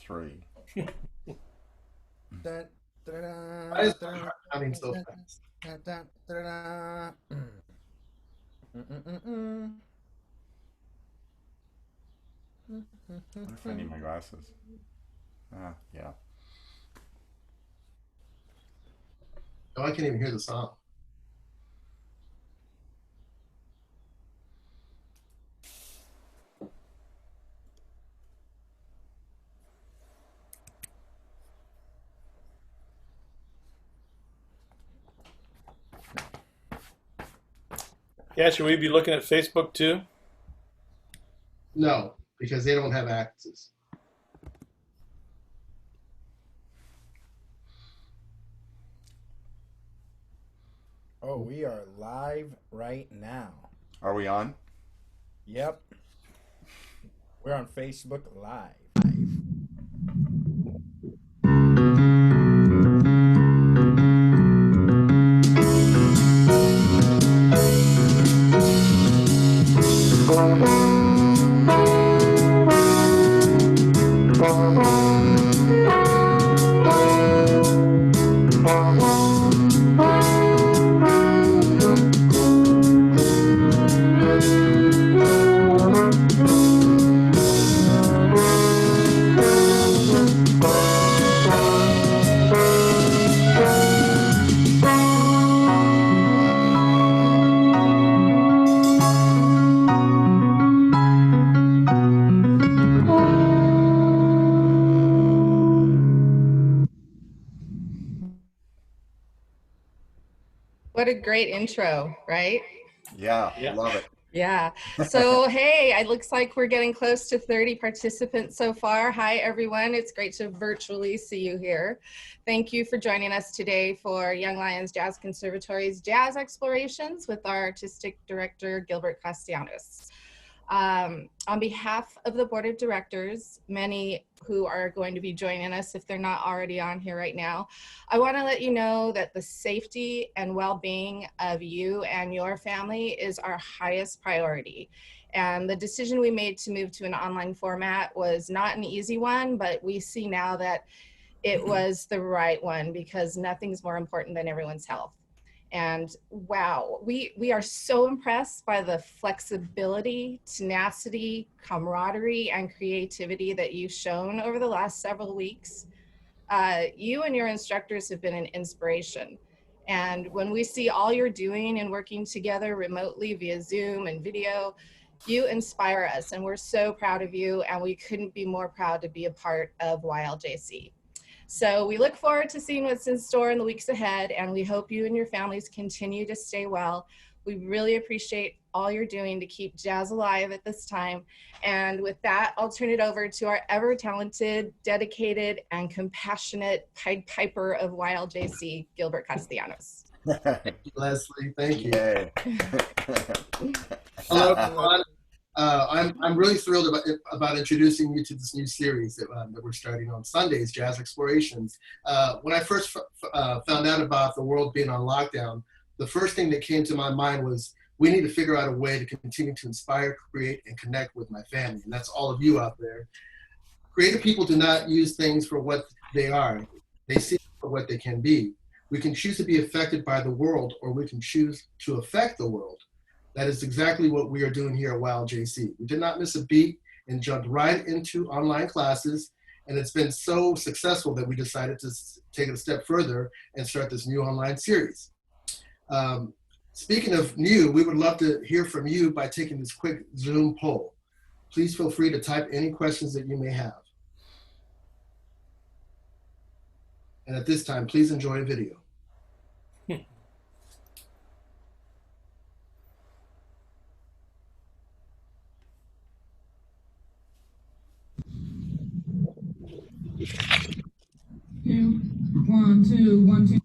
3. Why is my counting so fast? What if I need my glasses? Yeah. Oh, I can't even hear the song. Yeah, should we be looking at Facebook too? No, because they don't have access. Oh, we are live right now. Are we on? Yep. We're on Facebook Live. What a great intro, right? Yeah. Love it. Yeah. So, hey, it looks like we're getting close to 30 participants so far. Hi, everyone. It's great to virtually see you here. Thank you for joining us today for Young Lions Jazz Conservatory's Jazz Explorations with our artistic director, Gilbert Castellanos. On behalf of the board of directors, many who are going to be joining us if they're not already on here right now, I want to let you know that the safety and well-being of you and your family is our highest priority. And the decision we made to move to an online format was not an easy one, but we see now that it was the right one because nothing's more important than everyone's health. And wow, we are so impressed by the flexibility, tenacity, camaraderie, and creativity that you've shown over the last several weeks. You and your instructors have been an inspiration. And when we see all you're doing and working together remotely via Zoom and video, you inspire us, and we're so proud of you, and we couldn't be more proud to be a part of YLJC. So we look forward to seeing what's in store in the weeks ahead, and we hope you and your families continue to stay well. We really appreciate all you're doing to keep jazz alive at this time. And with that, I'll turn it over to our ever-talented, dedicated, and compassionate Pied Piper of YLJC, Gilbert Castellanos. Leslie, thank you. Yay. Hello, everyone. I'm really thrilled about introducing you to this new series that we're starting on Sundays, Jazz Explorations. When I first found out about the world being on lockdown, the first thing that came to my mind was we need to figure out a way to continue to inspire, create, and connect with my family. And that's all of you out there. Creative people do not use things for what they are. They see for what they can be. We can choose to be affected by the world, or we can choose to affect the world. That is exactly what we are doing here at YLJC. We did not miss a beat and jumped right into online classes, and it's been so successful that we decided to take it a step further and start this new online series. Speaking of new, we would love to hear from you by taking this quick Zoom poll. Please feel free to type any questions that you may have. And at this time, please enjoy a video. One, two, one, two.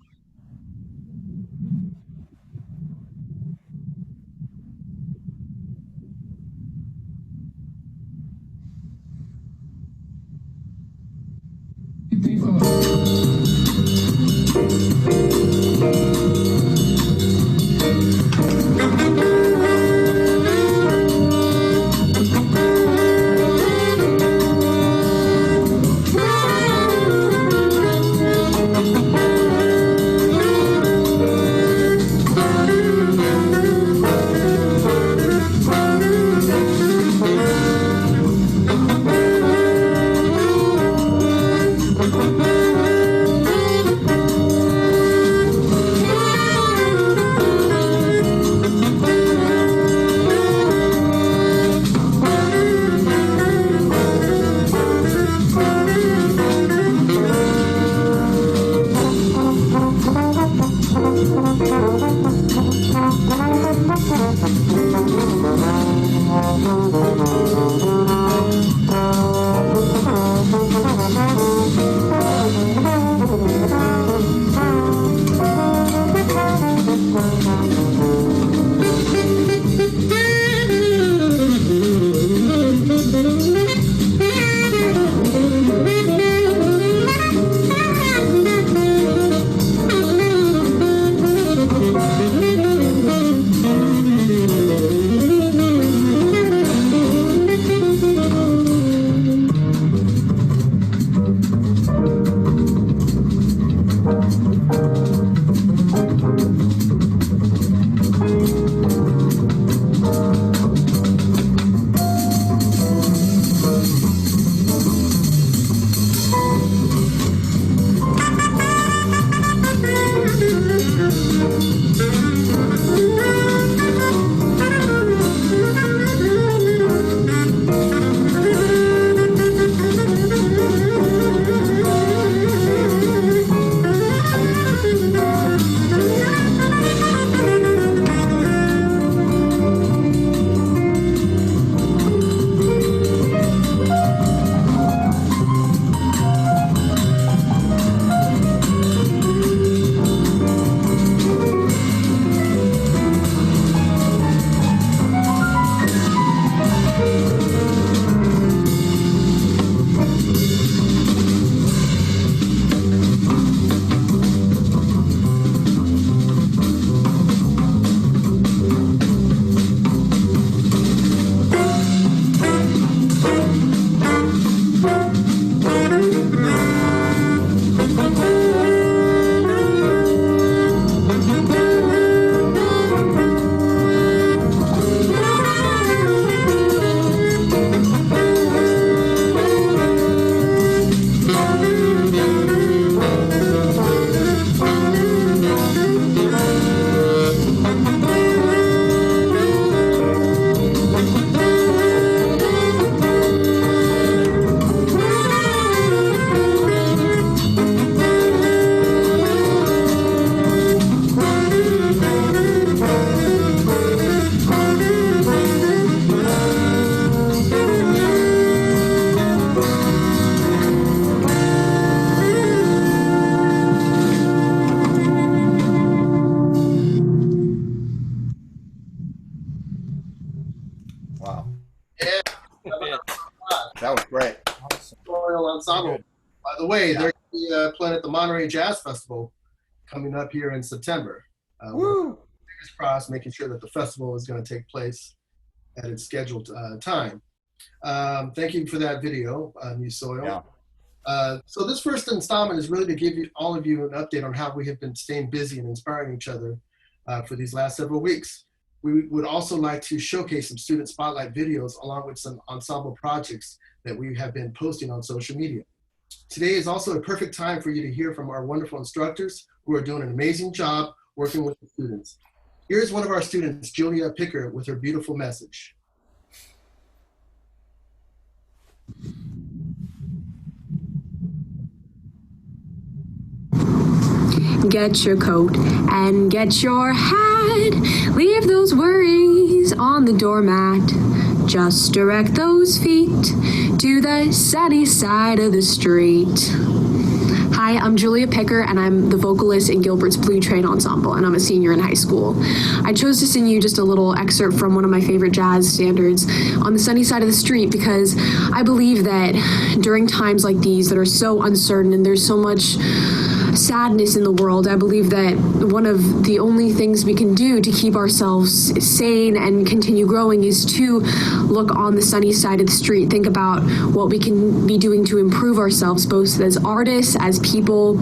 Three, four. That was great. Awesome. Royal Ensemble. Good. By the way, Yeah. they're going to be playing at the Monterey Jazz Festival coming up here in September. Woo! Fingers crossed, making sure that the festival is going to take place at its scheduled time. Thank you for that video, New Soil. Yeah. So this first installment is really to give you all of you an update on how we have been staying busy and inspiring each other for these last several weeks. We would also like to showcase some student spotlight videos along with some ensemble projects that we have been posting on social media. Today is also a perfect time for you to hear from our wonderful instructors who are doing an amazing job working with the students. Here's one of our students, Julia Picker, with her beautiful message. Get your coat and get your hat. Leave those worries on the doormat. Just direct those feet to the sunny side of the street. Hi, I'm Julia Picker, and I'm the vocalist in Gilbert's Blue Train Ensemble, and I'm a senior in high school. I chose to sing you just a little excerpt from one of my favorite jazz standards, On the Sunny Side of the Street, because I believe that during times like these that are so uncertain and there's so much sadness in the world, I believe that one of the only things we can do to keep ourselves sane and continue growing is to look on the sunny side of the street, think about what we can be doing to improve ourselves, both as artists, as people,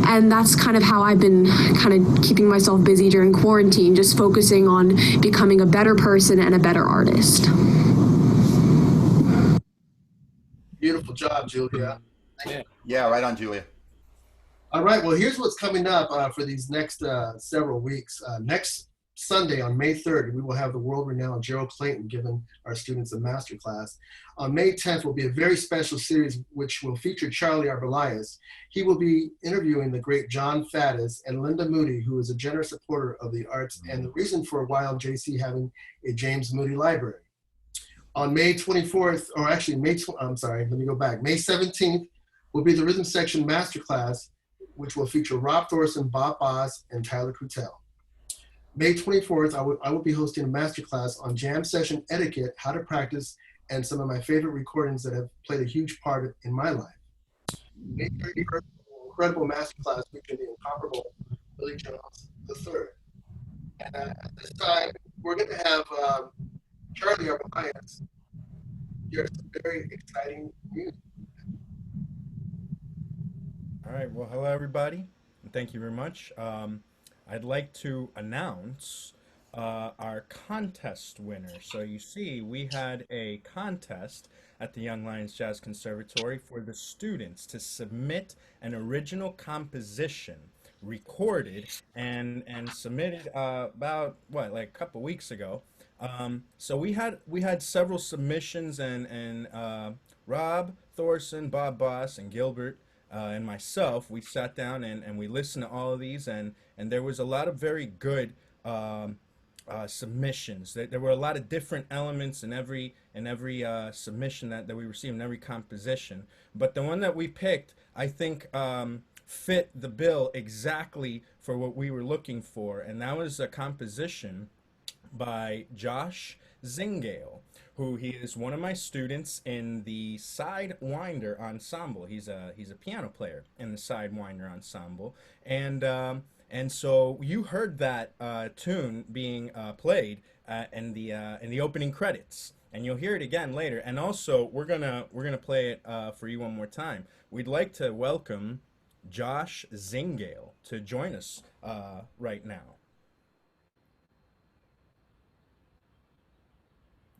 and that's kind of how I've been kind of keeping myself busy during quarantine, just focusing on becoming a better person and a better artist. Beautiful job, Julia. Yeah, right on, Julia. All right, well, here's what's coming up for these next several weeks. Next Sunday on May 3rd, we will have the world-renowned Gerald Clayton giving our students a master class. On May 10th will be a very special series which will feature Charlie Arbelaez. He will be interviewing the great John Faddis and Linda Moody, who is a generous supporter of the arts and the reason for YLJC having a James Moody library. On May 24th, or actually May 17th, will be the Rhythm Section Masterclass, which will feature Rob Thorsen, Bob Boss, and Tyler Crutel. May 24th, I will be hosting a masterclass on jam session etiquette, how to practice, and some of my favorite recordings that have played a huge part in my life. May 31st, an incredible masterclass featuring the incomparable Billy Jones III. And at this time, we're going to have Charlie Arbelaez hear some very exciting music. All right. Well, hello, everybody. And thank you very much. I'd like to announce our contest winner. So you see, we had a contest at the Young Lions Jazz Conservatory for the students to submit an original composition recorded and submitted about like a couple weeks ago. So we had several submissions, and Rob Thorsen, Bob Boss, and Gilbert and myself, we sat down and we listened to all of these, and there was a lot of very good submissions. There were a lot of different elements in every submission that we received, in every composition. But the one that we picked, I think, fit the bill exactly for what we were looking for, and that was a composition by Josh Zingale, who he is one of my students in the Sidewinder ensemble. He's a piano player in the Sidewinder ensemble, and so you heard that tune being played in the opening credits, and you'll hear it again later. And also we're gonna play it for you one more time. We'd like to welcome Josh Zingale to join us right now.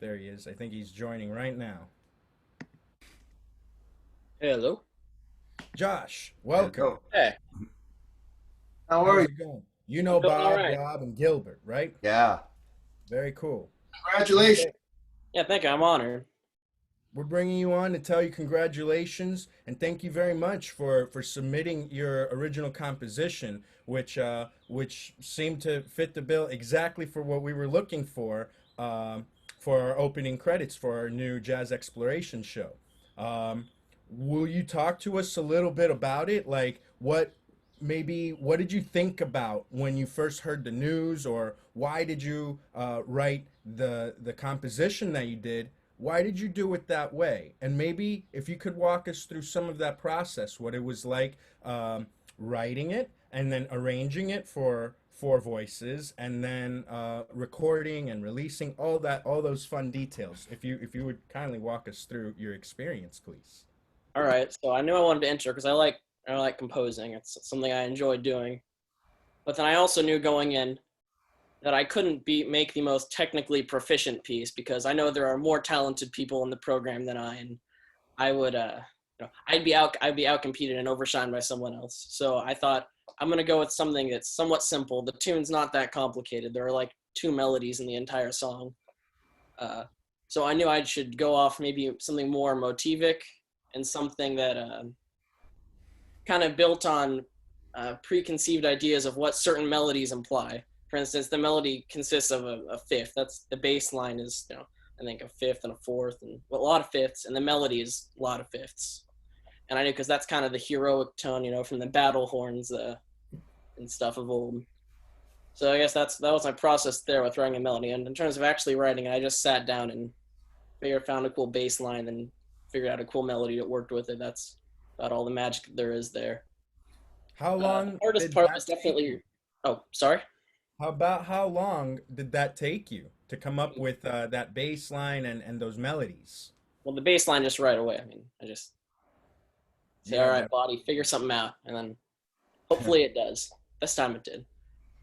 There he is. I think he's joining right now. Hello. Josh, welcome. Hey. How are How's you? it going? You know Doing Bob, all right. Rob, and Gilbert, right? Yeah. Very cool. Congratulations. Yeah, thank you. I'm honored. We're bringing you on to tell you congratulations and thank you very much for submitting your original composition, which seemed to fit the bill exactly for what we were looking for our opening credits for our new Jazz Exploration show. Will you talk to us a little bit about it? Like, what did you think about when you first heard the news, or why did you write the composition that you did? Why did you do it that way? And maybe if you could walk us through some of that process, what it was like writing it and then arranging it for four voices, and then recording and releasing all those fun details. If you would kindly walk us through your experience, please. All right. So I knew I wanted to enter because I like composing. It's something I enjoy doing. But then I also knew going in that I couldn't make the most technically proficient piece, because I know there are more talented people in the program than I, and I would I'd be outcompeted and overshined by someone else. So I thought, I'm going to go with something that's somewhat simple. The tune's not that complicated. There are like 2 melodies in the entire song. So I knew I should go off maybe something more motivic and something that kind of built on preconceived ideas of what certain melodies imply. For instance, the melody consists of a fifth. That's the bass line is, I think a fifth and a fourth, and a lot of fifths, and the melody is a lot of fifths. And I knew because that's kind of the heroic tone, from the battle horns and stuff of old. So I guess that was my process there with writing a melody. And in terms of actually writing it, I just sat down and found a cool bass line and figured out a cool melody that worked with it. That's about all the magic there is there. How long? The hardest part was definitely. Oh, sorry. How long did that take you to come up with that bass line and those melodies? Well, the bass line just right away. I mean, I just say, all right, body, figure something out, and then hopefully it does. This time it did.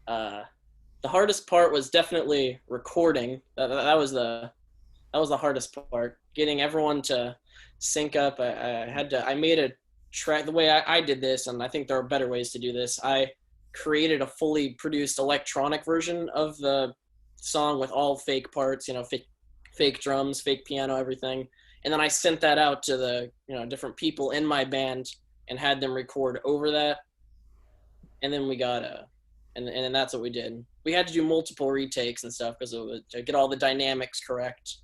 The hardest part was definitely recording. That was the hardest part. Getting everyone to sync up. I made track the way I did this, and I think there are better ways to do this. I created a fully produced electronic version of the song with all fake parts, fake drums, fake piano, everything. And then I sent that out to the different people in my band and had them record over that. And then we got and then that's what we did. We had to do multiple retakes and stuff because to get all the dynamics correct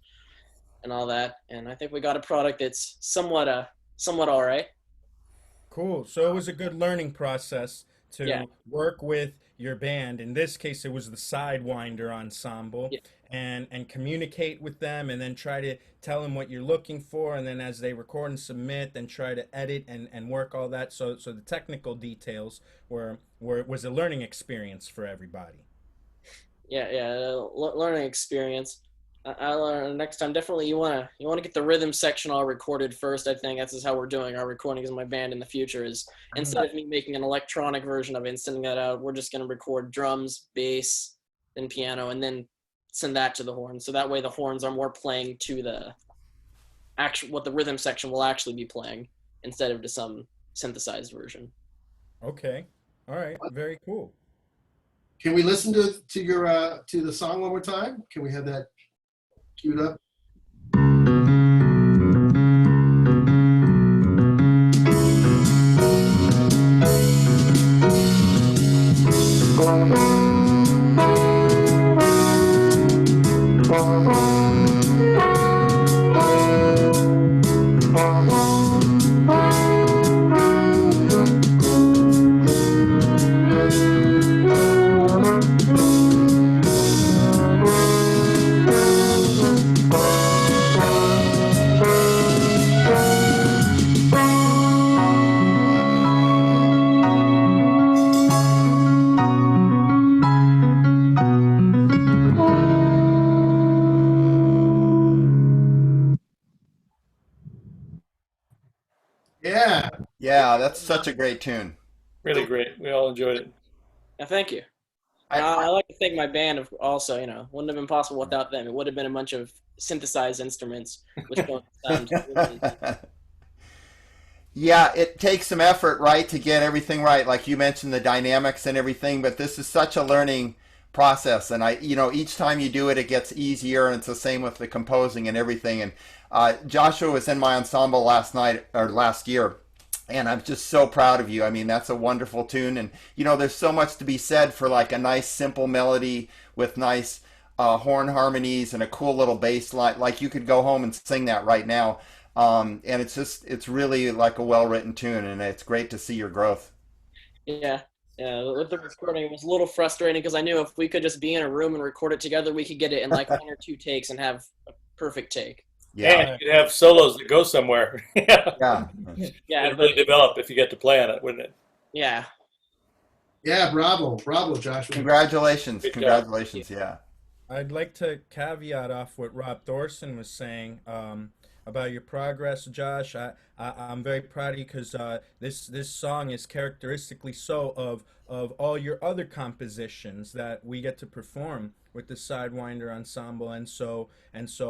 and all that. And I think we got a product that's somewhat all right. Cool. So it was a good learning process to Yeah. work with your band. In this case, it was the Sidewinder Ensemble, Yeah. and communicate with them, and then try to tell them what you're looking for, and then as they record and submit, then try to edit and work all that. So the technical details was a learning experience for everybody. Learning experience. I learned next time, definitely you wanna get the rhythm section all recorded first. I think that's just how we're doing our recordings in my band in the future. Is instead of me making an electronic version of it and sending that out, we're just gonna record drums, bass, then piano, and then send that to the horns. So that way the horns are more playing to the what the rhythm section will actually be playing instead of to some synthesized version. Okay. All right. Very cool. Can we listen to your to the song one more time? Can we have that queued up? Yeah. Yeah, that's such a great tune. Really great. We all enjoyed it. Yeah, thank you. I- I like to thank my band also, wouldn't have been possible without them. It would have been a bunch of synthesized instruments, which don't sound really. Yeah, it takes some effort, right, to get everything right. Like you mentioned, the dynamics and everything, but this is such a learning process. And each time you do it, it gets easier, and it's the same with the composing and everything. And Joshua was in my ensemble last year, and I'm just so proud of you. I mean, that's a wonderful tune. And, there's so much to be said for like a nice, simple melody with nice horn harmonies and a cool little bass line. Like you could go home and sing that right now. And it's really like a well-written tune, and it's great to see your growth. Yeah. With the recording, it was a little frustrating because I knew if we could just be in a room and record it together, we could get it in like 1 or 2 takes and have a perfect take. Yeah. And you'd have solos that go somewhere. Yeah. Yeah, It'd really develop if you get to play on it, wouldn't it? yeah. Yeah, bravo, Joshua. Congratulations. Good job. Congratulations. Yeah. I'd like to caveat off what Rob Thorsen was saying about your progress, Josh. I'm very proud of you because this song is characteristically so of all your other compositions that we get to perform with the Sidewinder Ensemble, and so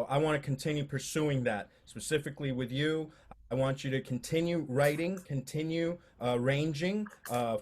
I want to continue pursuing that specifically with you. I want you to continue writing, continue arranging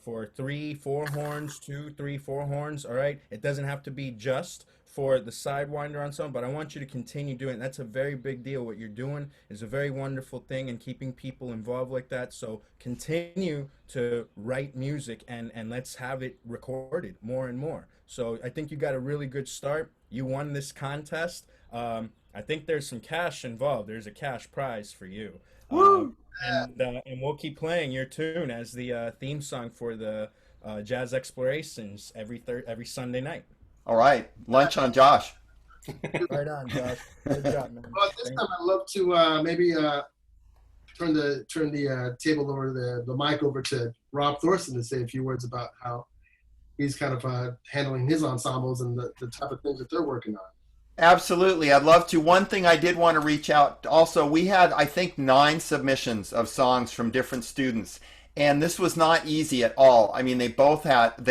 for 3, 4 horns, 2, 3, 4 horns. All right, it doesn't have to be just for the Sidewinder Ensemble, but I want you to continue doing it. That's a very big deal. What you're doing is a very wonderful thing, and keeping people involved like that. So continue to write music, and let's have it recorded more and more. So I think you got a really good start. You won this contest. I think there's some cash involved. There's a cash prize for you. Woo! And we'll keep playing your tune as the theme song for the Jazz Explorations every Sunday night. All right. Lunch on Josh. Right on, Josh. Good job, man. Well, at this time, I'd love to maybe turn the table over the mic over to Rob Thorsen to say a few words about how he's kind of handling his ensembles and the type of things that they're working on. Absolutely. I'd love to. One thing I did want to reach out. Also, we had, I think, 9 submissions of songs from different students. And this was not easy at all. I mean, they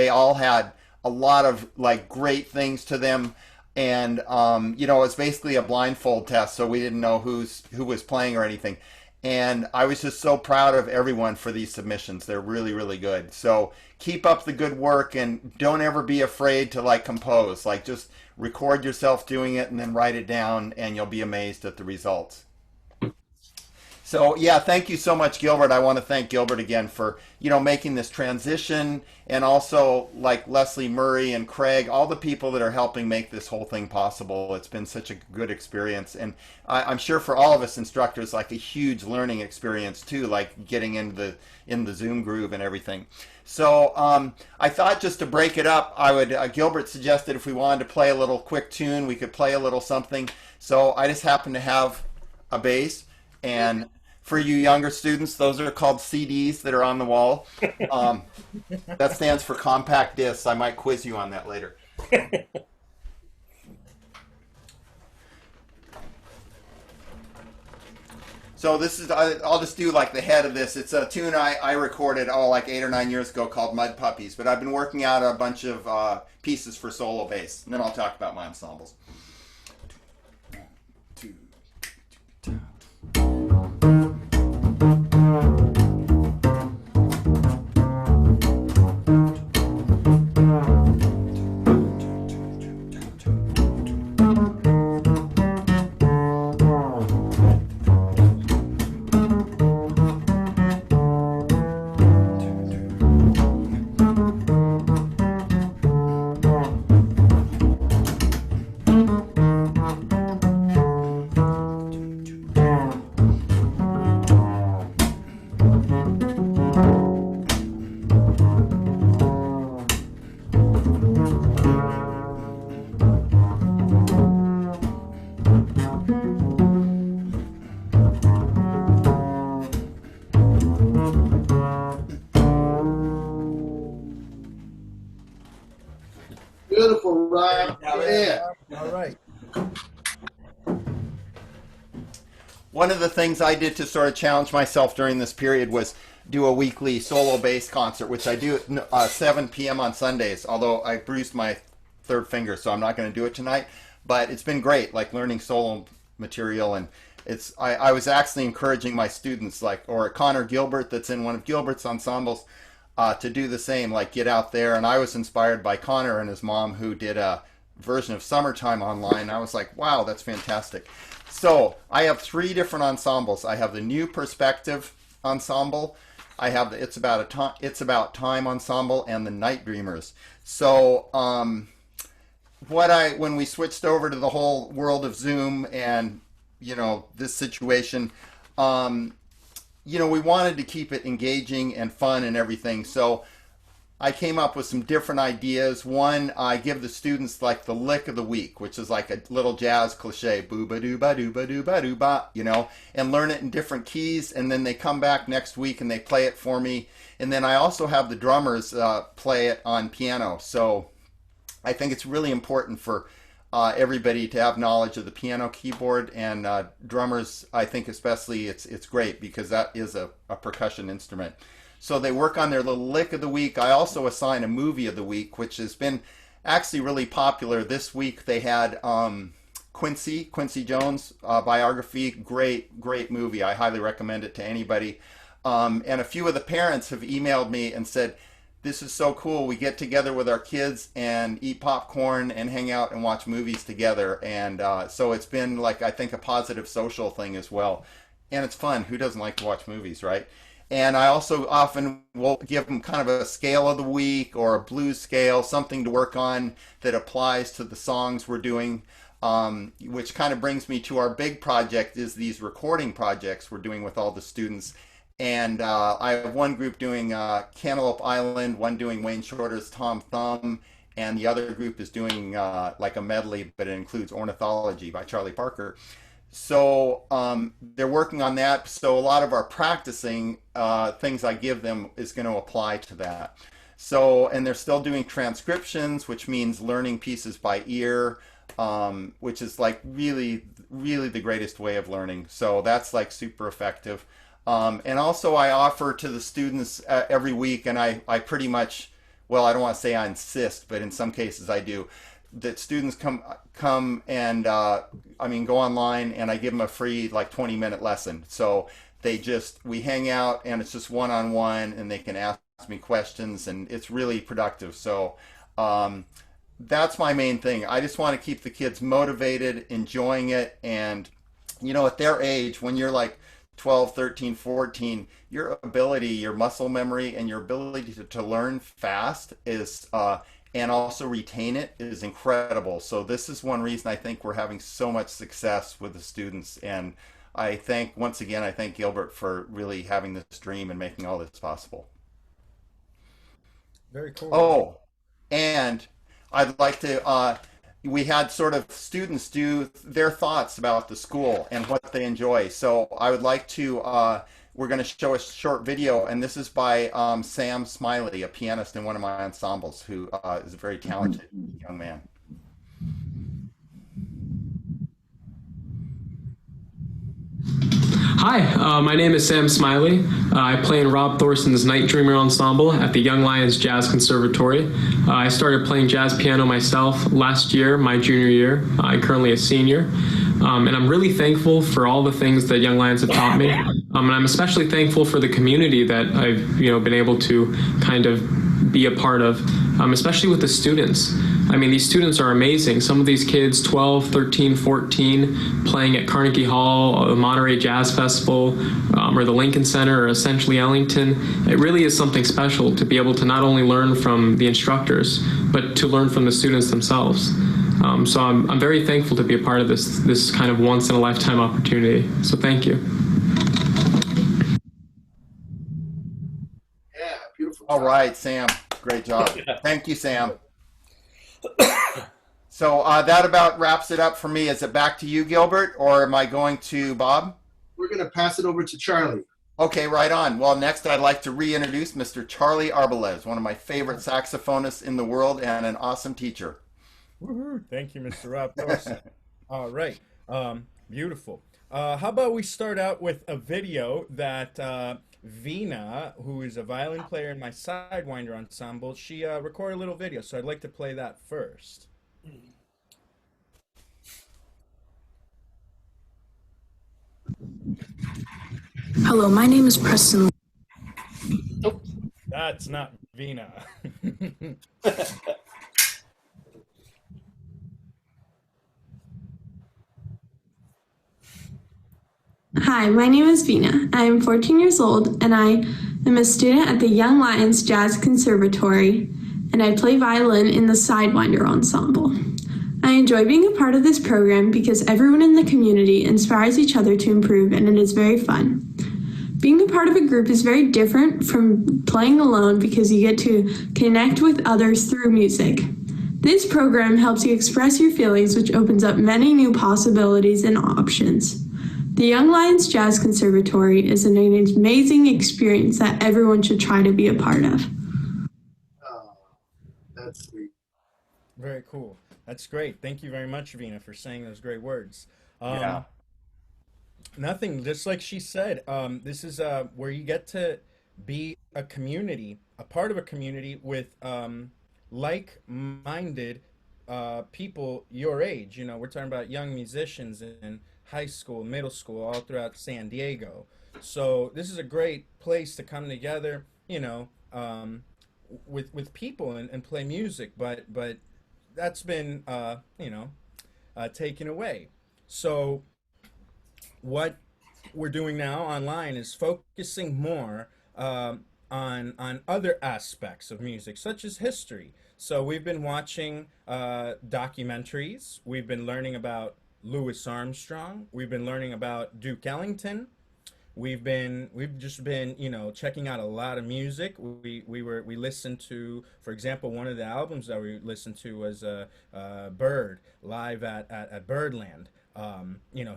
all had a lot of like great things to them. And, it's basically a blindfold test. So we didn't know who was playing or anything. And I was just so proud of everyone for these submissions. They're really, really good. So keep up the good work, and don't ever be afraid to like compose. Like just record yourself doing it and then write it down, and you'll be amazed at the results. So yeah, thank you so much, Gilbert. I want to thank Gilbert again for, making this transition, and also like Leslie Murray and Craig, all the people that are helping make this whole thing possible. It's been such a good experience, and I'm sure for all of us instructors, like a huge learning experience too, like getting in the Zoom groove and everything. So I thought just to break it up, Gilbert suggested if we wanted to play a little quick tune, we could play a little something. So I just happen to have a bass, and for you younger students, those are called CDs that are on the wall. That stands for compact discs. I might quiz you on that later. So this is, I'll just do like the head of this. It's a tune I recorded, like 8 or 9 years ago called Mud Puppies. But I've been working out a bunch of pieces for solo bass. And then I'll talk about my ensembles. Beautiful, Rob. Yeah. All right. One of the things I did to sort of challenge myself during this period was do a weekly solo bass concert, which I do at 7 p.m. on Sundays, although I bruised my third finger, so I'm not going to do it tonight. But it's been great, like learning solo material, and I was actually encouraging my students, or Connor Gilbert, that's in one of Gilbert's ensembles, to do the same, like get out there. And I was inspired by Connor and his mom, who did a version of Summertime online. I was like, wow, that's fantastic. So I have 3 different ensembles. I have the New Perspective ensemble, I have the It's About Time ensemble, and the Night Dreamers. So when we switched over to the whole world of Zoom and this situation, we wanted to keep it engaging and fun and everything. So I came up with some different ideas. One, I give the students like the lick of the week, which is like a little jazz cliche, boo-ba-doo-ba-doo-ba-doo-ba-doo-ba, and learn it in different keys. And then they come back next week and they play it for me. And then I also have the drummers play it on piano. So I think it's really important for everybody to have knowledge of the piano keyboard, and drummers, I think especially, it's great because that is a percussion instrument. So they work on their little lick of the week. I also assign a movie of the week, which has been actually really popular. This week they had Quincy Jones biography. Great movie. I highly recommend it to anybody. And a few of the parents have emailed me and said, this is so cool. We get together with our kids and eat popcorn and hang out and watch movies together. And so it's been I think a positive social thing as well. And it's fun. Who doesn't like to watch movies, right? And I also often will give them kind of a scale of the week or a blues scale, something to work on that applies to the songs we're doing, which kind of brings me to our big project, is these recording projects we're doing with all the students. And I have one group doing Cantaloupe Island, one doing Wayne Shorter's Tom Thumb, and the other group is doing like a medley, but it includes Ornithology by Charlie Parker. So they're working on that. So a lot of our practicing things I give them is going to apply to that. So, and they're still doing transcriptions, which means learning pieces by ear, which is like really the greatest way of learning. So that's like super effective. And also I offer to the students every week, and I pretty much, well, I don't want to say I insist, but in some cases I do, that students come and go online, and I give them a free 20-minute lesson. So we hang out and it's just one-on-one, and they can ask me questions, and it's really productive. So that's my main thing. I just want to keep the kids motivated, enjoying it. And at their age, when you're like 12, 13, 14, your ability, your muscle memory, and your ability to learn fast is and also retain it is incredible. So this is one reason I think we're having so much success with the students. And once again, I thank Gilbert for really having this dream and making all this possible. Very cool. Oh, and I'd like to, we had sort of students do their thoughts about the school and what they enjoy. So I would like to, we're going to show a short video, and this is by Sam Smiley, a pianist in one of my ensembles, who is a very talented young man. Hi, my name is Sam Smiley. I play in Rob Thorsen's Night Dreamer Ensemble at the Young Lions Jazz Conservatory. I started playing jazz piano myself last year, my junior year. I'm currently a senior. And I'm really thankful for all the things that Young Lions have taught me. And I'm especially thankful for the community that I've been able to kind of be a part of, especially with the students. I mean, these students are amazing. Some of these kids, 12, 13, 14, playing at Carnegie Hall, the Monterey Jazz Festival, or the Lincoln Center, or essentially Ellington. It really is something special to be able to not only learn from the instructors, but to learn from the students themselves. So I'm very thankful to be a part of this kind of once-in-a-lifetime opportunity. So thank you. Yeah, beautiful. All right, Sam. Great job. Thank you, Sam. So that about wraps it up for me. Is it back to you, Gilbert, or am I going to Bob? We're going to pass it over to Charlie. Okay, right on. Well, next I'd like to reintroduce Mr. Charlie Arbelaez, one of my favorite saxophonists in the world and an awesome teacher. Woohoo. Thank you, Mr. Rob Thorsen. All right. Beautiful. How about we start out with a video that Vina, who is a violin player in my Sidewinder ensemble, she recorded a little video, so I'd like to play that first. Hello, my name is Preston. Nope. That's not Vina. Hi, my name is Vina. I am 14 years old and I am a student at the Young Lions Jazz Conservatory, and I play violin in the Sidewinder ensemble. I enjoy being a part of this program because everyone in the community inspires each other to improve, and it is very fun. Being a part of a group is very different from playing alone because you get to connect with others through music. This program helps you express your feelings, which opens up many new possibilities and options. The Young Lions Jazz Conservatory is an amazing experience that everyone should try to be a part of. Oh, that's sweet. Very cool. That's great. Thank you very much, Vina, for saying those great words. Yeah. Nothing, just like she said, this is where you get to be a community, a part of a community with like-minded people your age. We're talking about young musicians in high school, middle school, all throughout San Diego. So this is a great place to come together, with people and play music. But that's been taken away. So what we're doing now online is focusing more on other aspects of music, such as history. So we've been watching documentaries. We've been learning about Louis Armstrong. We've been learning about Duke Ellington. We've just been checking out a lot of music. We listened to, for example, one of the albums that we listened to was Bird live at Birdland.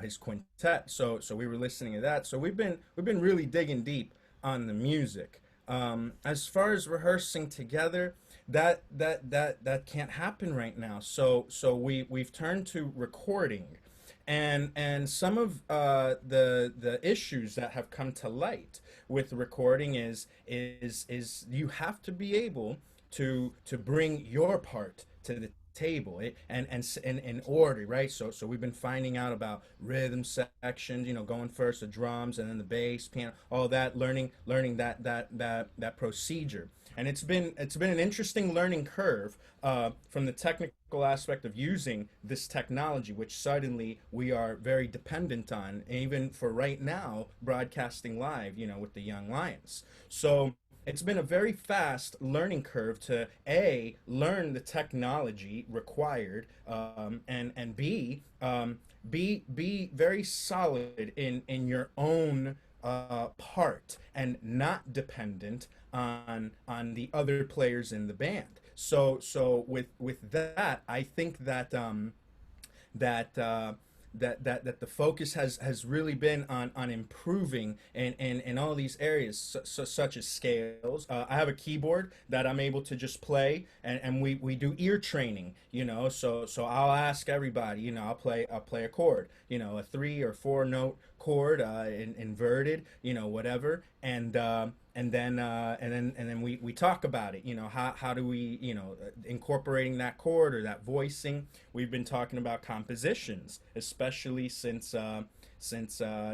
His quintet. So we were listening to that. So we've been really digging deep on the music. As far as rehearsing together, that can't happen right now. So we've turned to recording, and some of the issues that have come to light with recording is you have to be able to bring your part to the table, and in order, right? So we've been finding out about rhythm sections, going first the drums and then the bass, piano, all that, learning that procedure. And it's been an interesting learning curve from the technical aspect of using this technology, which suddenly we are very dependent on, even for right now, broadcasting live, with the Young Lions. So it's been a very fast learning curve to A, learn the technology required, and B, be very solid in your own part and not dependent on the other players in the band. So with that, I think that that the focus has really been on improving in all these areas, such as scales. I have a keyboard that I'm able to just play, and we do ear training, so I'll ask everybody, I'll play a chord, a 3 or 4 note chord, inverted, whatever, and then we talk about it, how do we, incorporating that chord or that voicing. We've been talking about compositions, especially since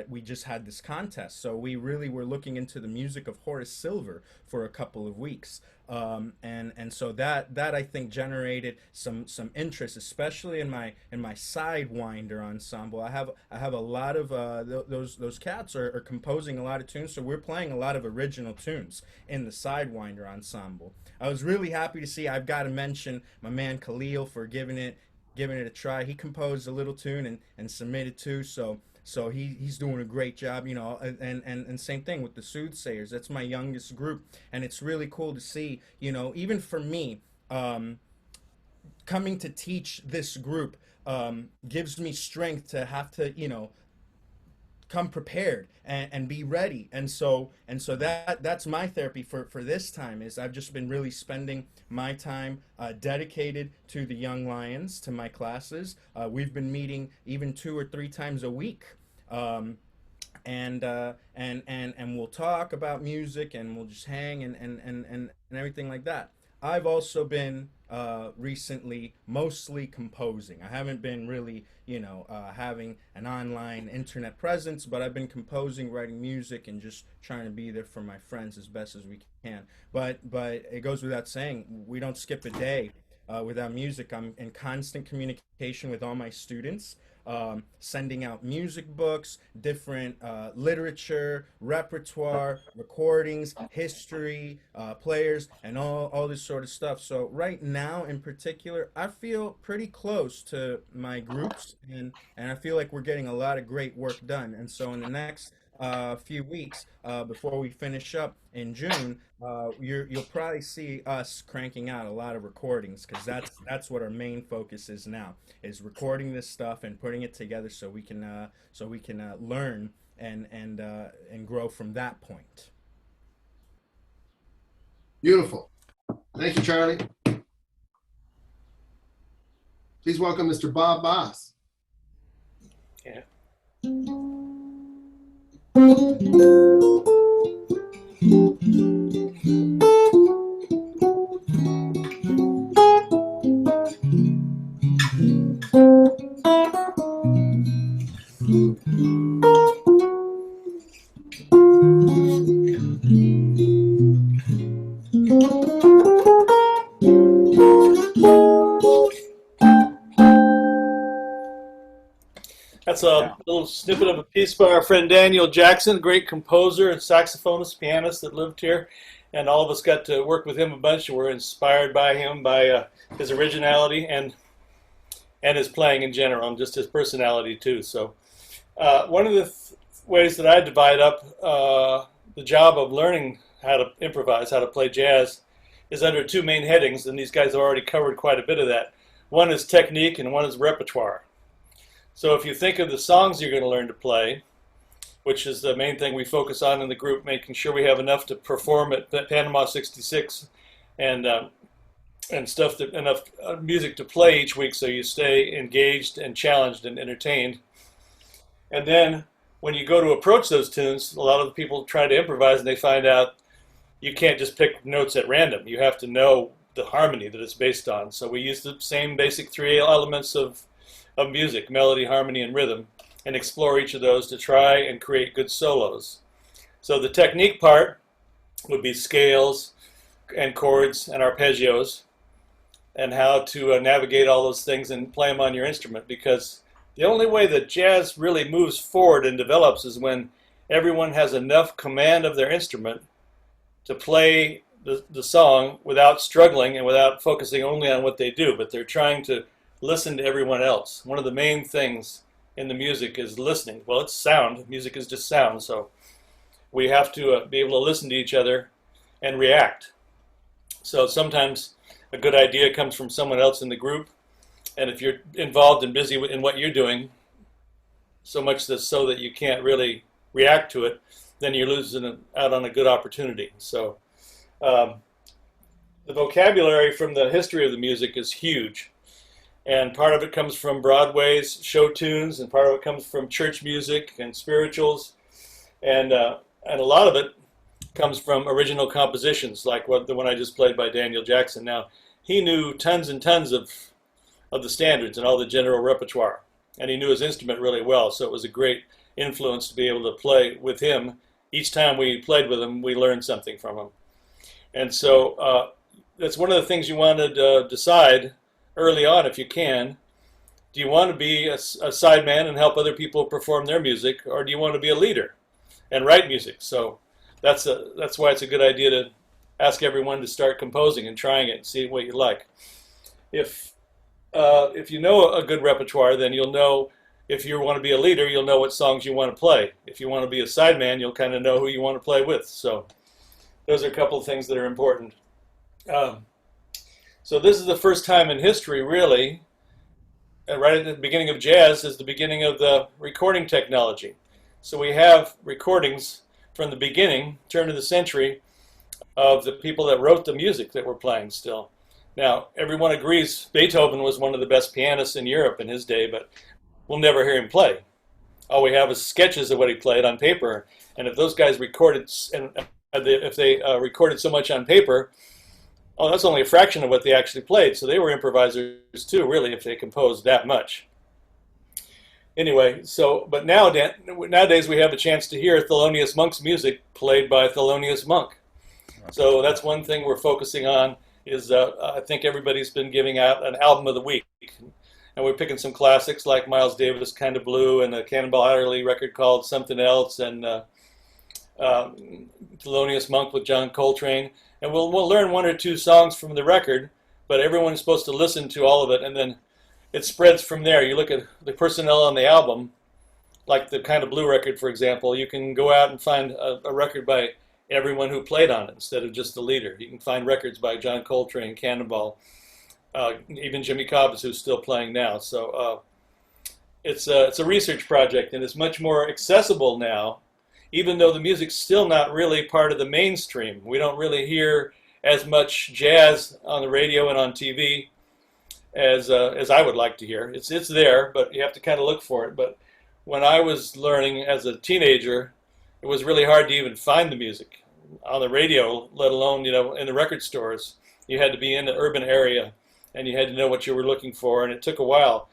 we just had this contest. So we really were looking into the music of Horace Silver for a couple of weeks, and so that I think generated some interest, especially in my Sidewinder ensemble. I have a lot of those cats are composing a lot of tunes, so we're playing a lot of original tunes in the Sidewinder ensemble. I was really happy to see. I've got to mention my man Khalil for giving it a try. He composed a little tune and submitted too. So he's doing a great job, and same thing with the Soothsayers. That's my youngest group, and it's really cool to see, even for me, coming to teach this group gives me strength to have to, come prepared and be ready. And so that's my therapy for this time, is I've just been really spending my time dedicated to the Young Lions, to my classes. We've been meeting even 2 or 3 times a week, and we'll talk about music, and we'll just hang and everything like that. I've also been recently mostly composing. I haven't been really, having an online internet presence, but I've been composing, writing music, and just trying to be there for my friends as best as we can. But it goes without saying, we don't skip a day without music. I'm in constant communication with all my students, sending out music books, different literature, repertoire, recordings, history, players, and all this sort of stuff. So right now in particular, I feel pretty close to my groups, and I feel like we're getting a lot of great work done. And so in the next few weeks, before we finish up in June, you'll probably see us cranking out a lot of recordings, because that's what our main focus is now, is recording this stuff and putting it together so we can learn and grow from that point. Beautiful. Thank you, Charlie. Please welcome Mr. Bob Boss. Yeah. That's a little snippet of a piece by our friend Daniel Jackson, great composer and saxophonist, pianist that lived here. And all of us got to work with him a bunch. We're inspired by him, by his originality and his playing in general, and just his personality too. So one of the ways that I divide up the job of learning how to improvise, how to play jazz, is under 2 main headings, and these guys have already covered quite a bit of that. One is technique and one is repertoire. So if you think of the songs you're going to learn to play, which is the main thing we focus on in the group, making sure we have enough to perform at Panama 66 and stuff, enough music to play each week so you stay engaged and challenged and entertained. And then when you go to approach those tunes, a lot of the people try to improvise and they find out you can't just pick notes at random. You have to know the harmony that it's based on. So we use the same basic three elements of music: melody, harmony, and rhythm, and explore each of those to try and create good solos. So the technique part would be scales and chords and arpeggios, and how to navigate all those things and play them on your instrument, because the only way that jazz really moves forward and develops is when everyone has enough command of their instrument to play the song without struggling and without focusing only on what they do, but they're trying to listen to everyone else. One of the main things in the music is listening. Well, it's sound. Music is just sound, so we have to be able to listen to each other and react. So sometimes a good idea comes from someone else in the group, and if you're involved and busy in what you're doing, so much so that you can't really react to it, then you're losing out on a good opportunity. So the vocabulary from the history of the music is huge, and part of it comes from Broadway's show tunes, and part of it comes from church music and spirituals, and a lot of it comes from original compositions, like the one I just played by Daniel Jackson. Now, he knew tons and tons of the standards and all the general repertoire, and he knew his instrument really well, so it was a great influence to be able to play with him. Each time we played with him, we learned something from him. And so that's one of the things you want to decide early on, if you can. Do you want to be a sideman and help other people perform their music, or do you want to be a leader and write music? So that's why it's a good idea to ask everyone to start composing and trying it and see what you like. If you know a good repertoire, then you'll know, if you want to be a leader, you'll know what songs you want to play. If you want to be a sideman, you'll kind of know who you want to play with. So those are a couple of things that are important. So this is the first time in history, really, right at the beginning of jazz is the beginning of the recording technology. So we have recordings from the beginning, turn of the century, of the people that wrote the music that we're playing still. Now, everyone agrees Beethoven was one of the best pianists in Europe in his day, but we'll never hear him play. All we have is sketches of what he played on paper, and if those guys recorded, and if they recorded so much on paper, oh, that's only a fraction of what they actually played. So they were improvisers too, really, if they composed that much. Anyway, so, but nowadays we have a chance to hear Thelonious Monk's music played by Thelonious Monk. So that's one thing we're focusing on, is I think everybody's been giving out an album of the week. And we're picking some classics like Miles Davis' Kind of Blue, and a Cannonball Adderley record called Something Else, and Thelonious Monk with John Coltrane. And we'll learn one or two songs from the record, but everyone's supposed to listen to all of it, and then it spreads from there. You look at the personnel on the album, like the Kind of Blue record, for example. You can go out and find a record by everyone who played on it instead of just the leader. You can find records by John Coltrane, Cannonball, even Jimmy Cobb, who's still playing now. So it's a research project, and it's much more accessible now, even though the music's still not really part of the mainstream. We don't really hear as much jazz on the radio and on TV as I would like to hear. It's there, but you have to kind of look for it. But when I was learning as a teenager, it was really hard to even find the music on the radio, let alone, in the record stores. You had to be in the urban area, and you had to know what you were looking for, and it took a while.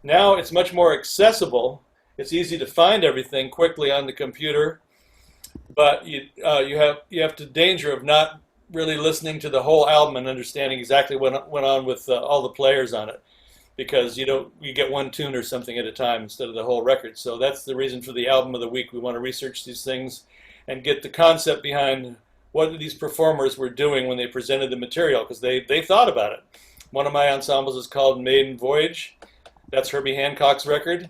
Now it's much more accessible. It's easy to find everything quickly on the computer, but you have the danger of not really listening to the whole album and understanding exactly what went on with all the players on it, because you get one tune or something at a time instead of the whole record. So that's the reason for the album of the week. We want to research these things and get the concept behind what these performers were doing when they presented the material, because they thought about it. One of my ensembles is called Maiden Voyage. That's Herbie Hancock's record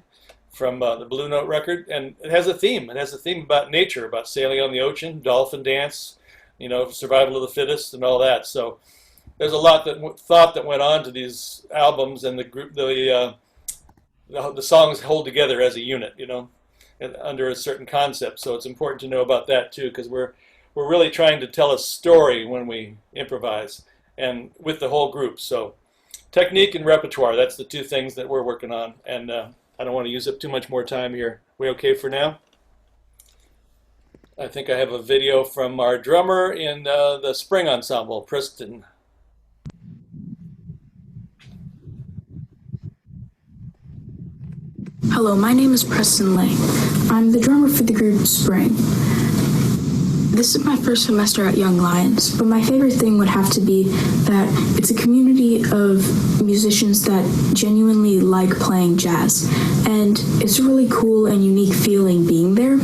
from the Blue Note record, and it has a theme. It has a theme about nature, about sailing on the ocean, dolphin dance, survival of the fittest, and all that. So there's a lot that went on to these albums, and the songs hold together as a unit, under a certain concept. So it's important to know about that too, because we're really trying to tell a story when we improvise, and with the whole group. So technique and repertoire, that's the two things that we're working on, and I don't want to use up too much more time here. We okay for now? I think I have a video from our drummer in the string ensemble, Preston. Hello, my name is Preston Lane. I'm the drummer for the group Spring. This is my first semester at Young Lions, but my favorite thing would have to be that it's a community of musicians that genuinely like playing jazz. And it's a really cool and unique feeling being there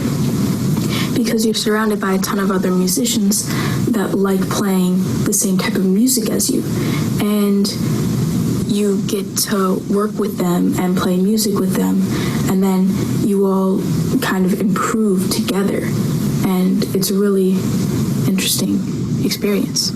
because you're surrounded by a ton of other musicians that like playing the same type of music as you. And you get to work with them and play music with them, and then you all kind of improve together. And it's a really interesting experience.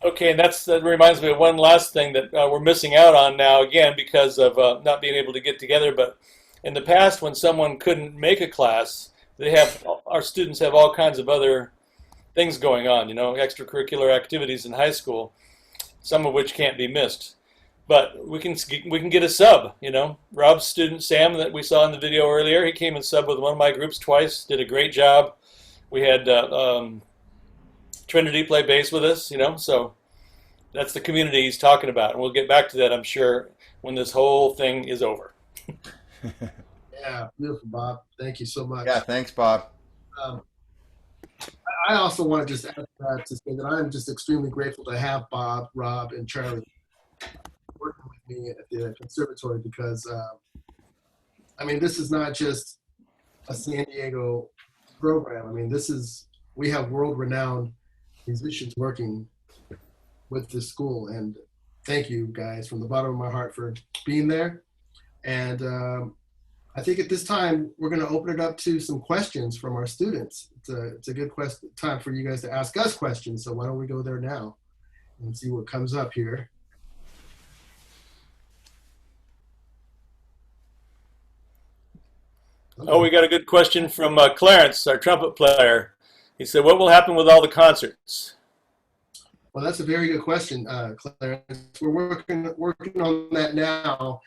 Okay, and that reminds me of one last thing that we're missing out on now, again, because of not being able to get together. But in the past, when someone couldn't make a class, our students have all kinds of other things going on, extracurricular activities in high school, some of which can't be missed. But we can get a sub, Rob's student, Sam, that we saw in the video earlier, he came and subbed with one of my groups twice, did a great job. We had Trinity play bass with us, so that's the community he's talking about. And we'll get back to that, I'm sure, when this whole thing is over. Yeah, beautiful, Bob. Thank you so much. Yeah, thanks, Bob. I also want to just add that to say that I'm just extremely grateful to have Bob, Rob, and Charlie working with me at the conservatory because, this is not just a San Diego program. We have world-renowned musicians working with this school, and thank you guys from the bottom of my heart for being there. And I think at this time, we're going to open it up to some questions from our students. It's a good time for you guys to ask us questions, so why don't we go there now and see what comes up here. Oh, we got a good question from Clarence, our trumpet player. He said, what will happen with all the concerts? Well, that's a very good question, Clarence. We're working on that now.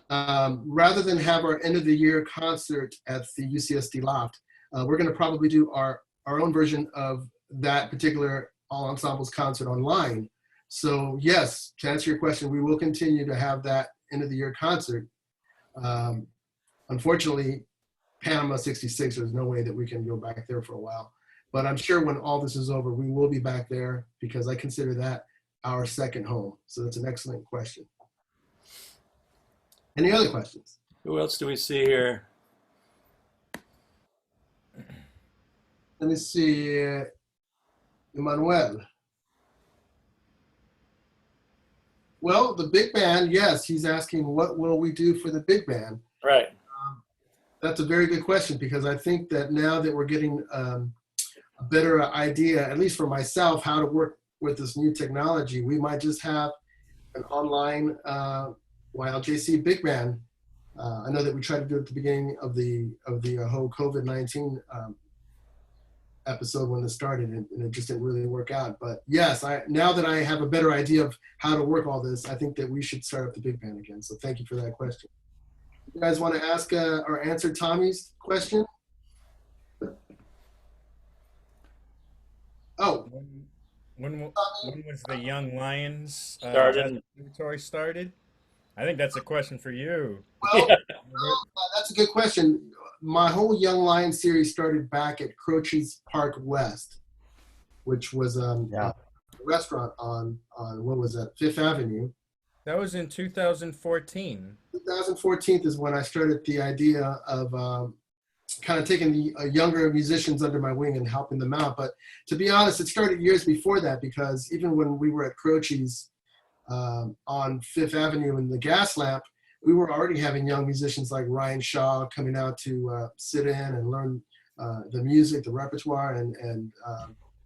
Rather than have our end of the year concert at the UCSD Loft, we're going to probably do our own version of that particular all ensembles concert online. So yes, to answer your question, we will continue to have that end of the year concert. Unfortunately, Panama 66, there's no way that we can go back there for a while. But I'm sure when all this is over, we will be back there because I consider that our second home. So that's an excellent question. Any other questions? Who else do we see here? Let me see. Emmanuel. Well, the big band, yes, he's asking what will we do for the big band? Right. That's a very good question because I think that now that we're getting a better idea, at least for myself, how to work with this new technology, we might just have an online YLJC big band. I know that we tried to do it at the beginning of the whole COVID-19 episode when this started, and it just didn't really work out. But yes, now that I have a better idea of how to work all this, I think that we should start up the big band again. So thank you for that question. You guys want to ask or answer Tommy's question? Oh. When was the Young Lions started? I think that's a question for you. Well, that's a good question. My whole Young Lions series started back at Croce's Park West, which was a restaurant on what was that, Fifth Avenue. That was in 2014. 2014 is when I started the idea of kind of taking the younger musicians under my wing and helping them out. But to be honest, it started years before that because even when we were at Croce's on Fifth Avenue in the Gas Lamp, we were already having young musicians like Ryan Shaw coming out to sit in and learn the music, the repertoire. And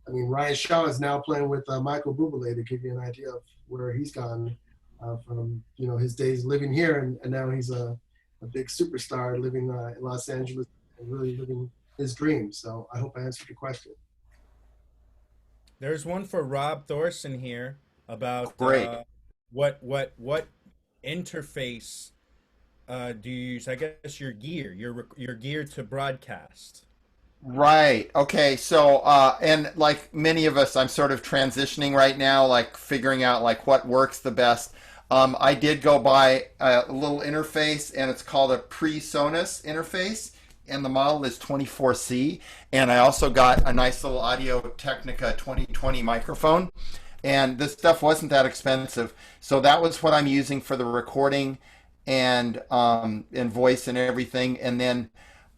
Ryan Shaw is now playing with Michael Bublé, to give you an idea of where he's gone from his days living here, and now he's a big superstar living in Los Angeles and really living his dream. So I hope I answered your question. There's one for Rob Thorsen here about what interface do you use? I guess your gear to broadcast. Right. Okay. So, and like many of us, I'm sort of transitioning right now, like figuring out like what works the best. I did go buy a little interface, and it's called a PreSonus interface, and the model is 24C. And I also got a nice little Audio Technica 2020 microphone, and this stuff wasn't that expensive. So that was what I'm using for the recording and voice and everything. And then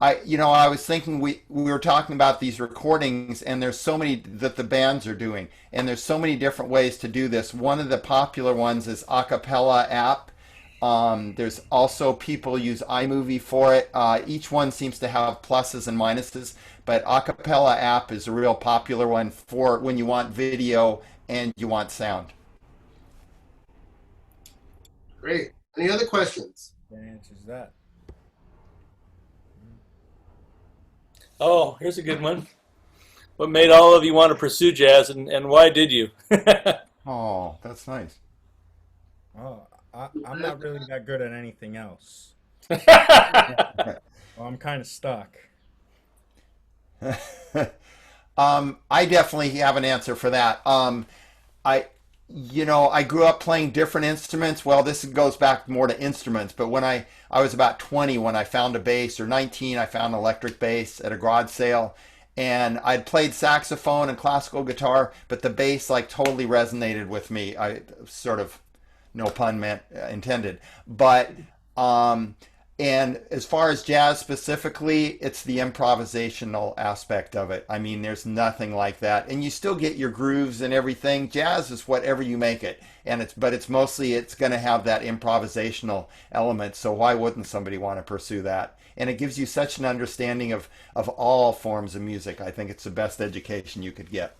I was thinking we were talking about these recordings, and there's so many that the bands are doing, and there's so many different ways to do this. One of the popular ones is Acapella app. There's also people use iMovie for it. Each one seems to have pluses and minuses, but Acapella app is a real popular one for when you want video and you want sound. Great. Any other questions? That answers that. Oh, here's a good one. What made all of you want to pursue jazz, and why did you? Oh, that's nice. Oh, I'm not really that good at anything else. Well, I'm kind of stuck. I definitely have an answer for that. I grew up playing different instruments. Well, this goes back more to instruments, but when I was about 20 when I found a bass, or 19, I found an electric bass at a garage sale. And I'd played saxophone and classical guitar, but the bass like totally resonated with me. I sort of, no pun meant intended. But and as far as jazz specifically, it's the improvisational aspect of it. I mean, there's nothing like that, and you still get your grooves and everything. Jazz is whatever you make it, and it's mostly going to have that improvisational element. So why wouldn't somebody want to pursue that? And it gives you such an understanding of all forms of music. I think it's the best education you could get.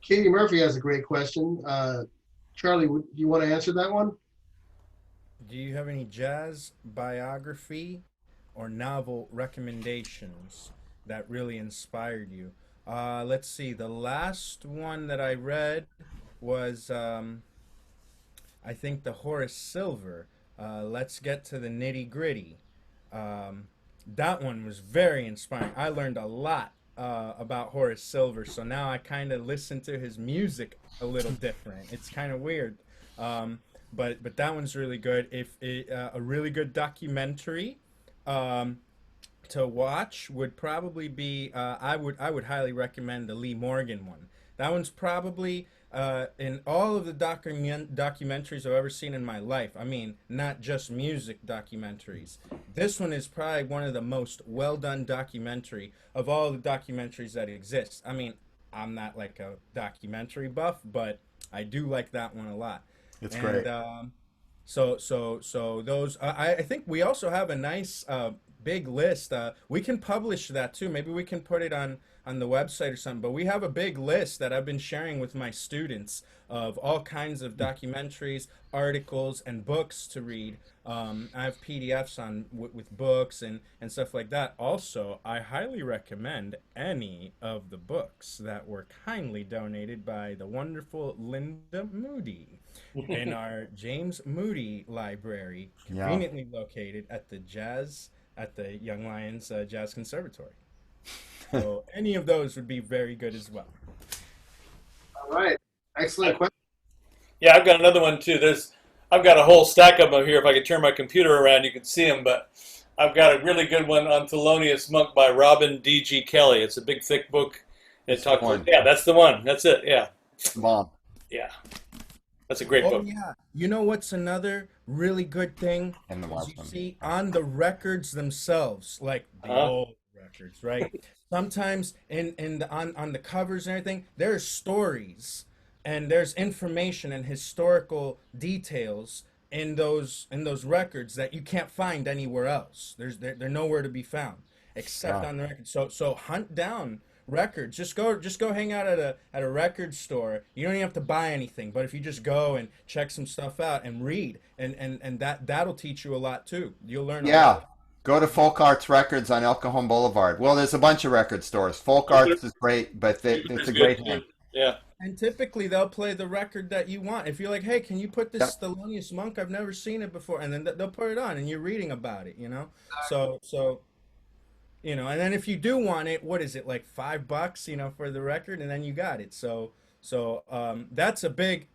Katie Murphy has a great question. Charlie, do you want to answer that one? Do you have any jazz biography or novel recommendations that really inspired you? Let's see. The last one that I read was, I think, the Horace Silver. Let's Get to the Nitty Gritty. That one was very inspiring. I learned a lot about Horace Silver, so now I kind of listen to his music a little different. It's kind of weird. But that one's really good. A really good documentary to watch would probably be I would highly recommend the Lee Morgan one. That one's probably in all of the documentaries I've ever seen in my life. I mean, not just music documentaries. This one is probably one of the most well done documentary of all the documentaries that exist. I mean, I'm not like a documentary buff, but I do like that one a lot. It's great. So those I think we also have a nice big list. We can publish that too. Maybe we can put it on the website or something. But we have a big list that I've been sharing with my students of all kinds of documentaries, articles, and books to read. I have PDFs on with books and stuff like that. Also, I highly recommend any of the books that were kindly donated by the wonderful Linda Moody in our James Moody Library, conveniently located at the Young Lions Jazz Conservatory. So any of those would be very good as well. All right. Excellent question. Yeah, I've got another one too. I've got a whole stack of them here. If I could turn my computer around, you can see them. But I've got a really good one on Thelonious Monk by Robin D.G. Kelly. It's a big, thick book. It talks. Yeah, that's the one. That's it. Yeah. Mom. Yeah. That's a great book. Oh yeah. You know what's another really good thing? And the You see on the records themselves, like the old records, right? Sometimes on the covers and everything, there's stories and there's information and historical details in those records that you can't find anywhere else. They're nowhere to be found except on the record. So hunt down records. Just go hang out at a record store. You don't even have to buy anything, but if you just go and check some stuff out and read, and that'll teach you a lot too. You'll learn a lot. Go to Folk Arts Records on El Cajon Boulevard. Well, there's a bunch of record stores. Folk Arts is great, but it's a great hand. Yeah. And typically they'll play the record that you want. If you're like, hey, can you put this Thelonious Monk? I've never seen it before, and then they'll put it on, and you're reading about it. So and then if you do want it, what is it, like $5? For the record, and then you got it. So So that's a big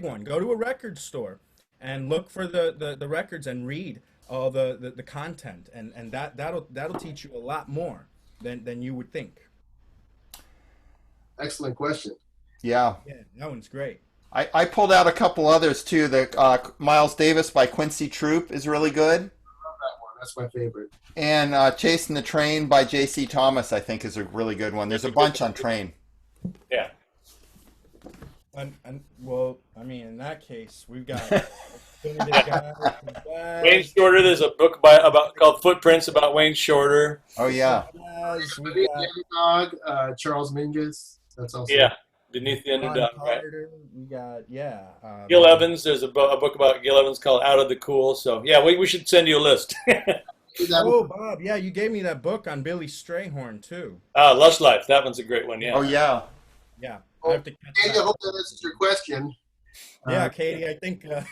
one. Go to a record store and look for the records and read all the content, and that'll teach you a lot more than you would think. Excellent question. Yeah. Yeah, that one's great. I pulled out a couple others too. The Miles Davis by Quincy Troop is really good. That one, that's my favorite. And Chasing the Train by J.C. Thomas, I think, is a really good one. There's a bunch on Train. Yeah. And well, I mean, in that case, we've got Definitive Guide, Wayne Shorter. There's a book called Footprints about Wayne Shorter. Oh yeah. Beneath the Underdog, Charles Mingus. That's also Beneath the Underdog. Right. We got Gil Evans. There's a book about Gil Evans called Out of the Cool. So yeah, we should send you a list. Oh, Bob, yeah, you gave me that book on Billy Strayhorn too. Lush Life. That one's a great one. Yeah. Oh yeah. Yeah. Oh, I have to catch Katie, I that. hope that answers your question. Yeah, Katie, I think your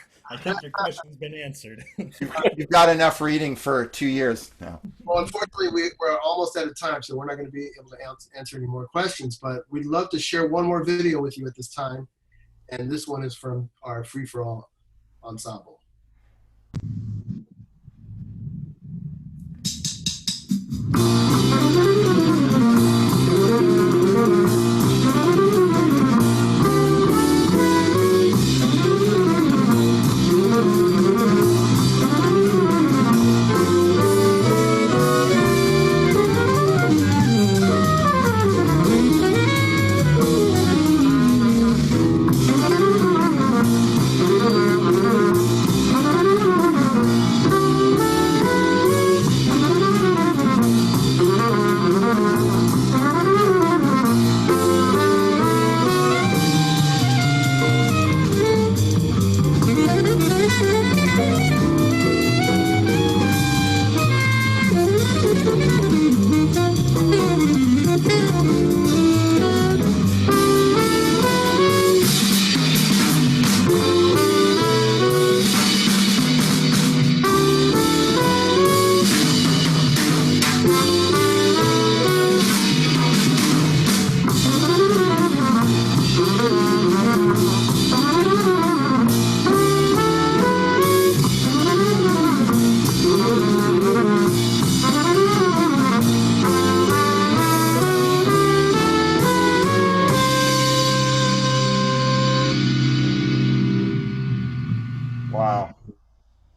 question's been answered. You've got enough reading for 2 years now. Well, unfortunately, we're almost out of time, so we're not going to be able to answer any more questions. But we'd love to share one more video with you at this time, and this one is from our Free for All ensemble.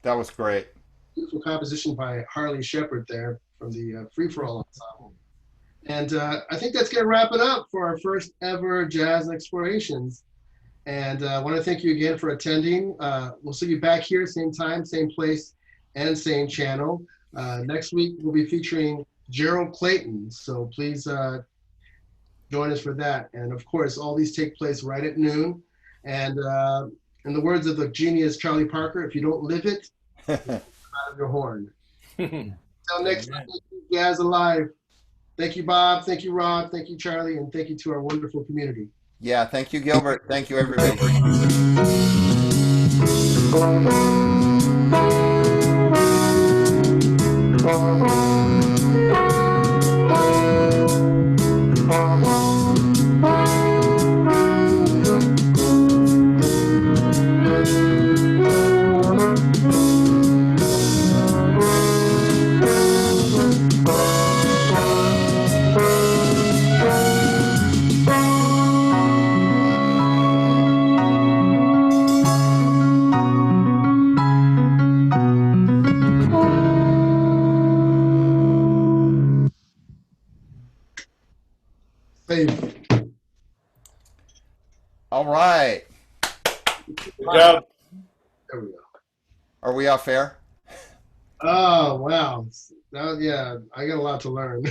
That was great. Beautiful composition by Harley Shepard there from the Free For All ensemble. And I think that's going to wrap it up for our first ever Jazz Explorations. And I want to thank you again for attending. We'll see you back here, same time, same place, and same channel. Next week, we'll be featuring Gerald Clayton. So please join us for that. And of course, all these take place right at noon. And in the words of the genius Charlie Parker, if you don't live it, out of your horn. Until next time, Jazz Alive. Thank you, Bob. Thank you, Rob. Thank you, Charlie. And thank you to our wonderful community. Yeah, thank you, Gilbert. Thank you, everybody. All right. Good job. There we go. Are we off air? Oh, wow. Yeah, I got a lot to learn.